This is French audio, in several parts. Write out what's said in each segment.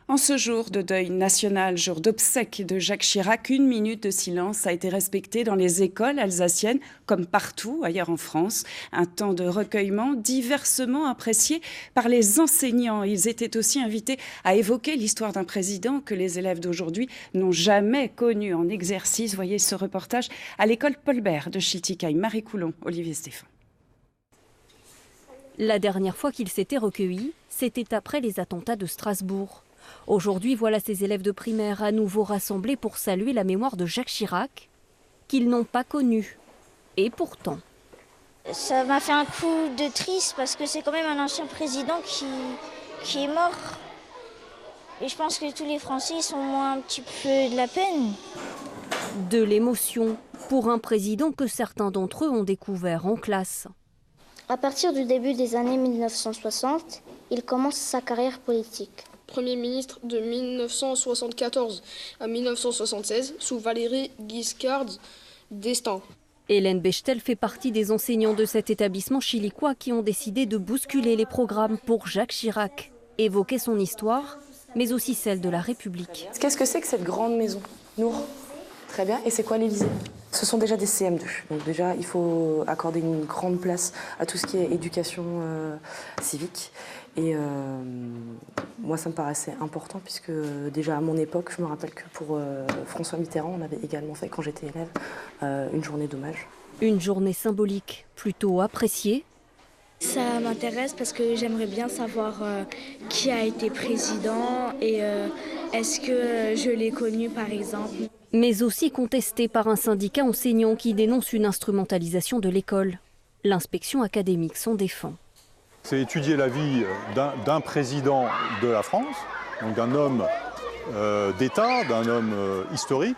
En ce jour de deuil national, jour d'obsèques de Jacques Chirac, 1 minute de silence a été respectée dans les écoles alsaciennes, comme partout ailleurs en France. Un temps de recueillement diversement apprécié par les enseignants. Ils étaient aussi invités à évoquer l'histoire d'un président que les élèves d'aujourd'hui n'ont jamais connu en exercice. Voyez ce reportage à l'école Paul Bert de Schiltigheim. Marie Coulon, Olivier Stéphane. La dernière fois qu'ils s'étaient recueillis, c'était après les attentats de Strasbourg. Aujourd'hui, voilà ces élèves de primaire à nouveau rassemblés pour saluer la mémoire de Jacques Chirac, qu'ils n'ont pas connu. Et pourtant... Ça m'a fait un coup de triste parce que c'est quand même un ancien président qui est mort. Et je pense que tous les Français sont moins un petit peu de la peine. De l'émotion pour un président que certains d'entre eux ont découvert en classe. À partir du début des années 1960, il commence sa carrière politique. Premier ministre de 1974 à 1976 sous Valéry Giscard d'Estaing. Hélène Bechtel fait partie des enseignants de cet établissement chilicois qui ont décidé de bousculer les programmes pour Jacques Chirac, évoquer son histoire, mais aussi celle de la République. Qu'est-ce que c'est que cette grande maison? Nour. Très bien. Et c'est quoi l'Élysée? Ce sont déjà des CM2. Donc déjà, il faut accorder une grande place à tout ce qui est éducation civique. Et moi, ça me paraissait important puisque déjà à mon époque, je me rappelle que pour François Mitterrand, on avait également fait, quand j'étais élève, une journée d'hommage. Une journée symbolique plutôt appréciée. Ça m'intéresse parce que j'aimerais bien savoir qui a été président et est-ce que je l'ai connu par exemple. Mais aussi contestée par un syndicat enseignant qui dénonce une instrumentalisation de l'école. L'inspection académique s'en défend. C'est étudier la vie d'un président de la France, donc d'un homme d'État, d'un homme historique.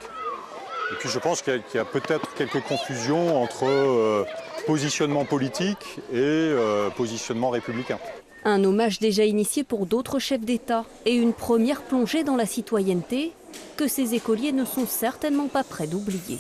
Et puis je pense qu'il y a peut-être quelques confusions entre positionnement politique et positionnement républicain. Un hommage déjà initié pour d'autres chefs d'État et une première plongée dans la citoyenneté que ces écoliers ne sont certainement pas prêts d'oublier.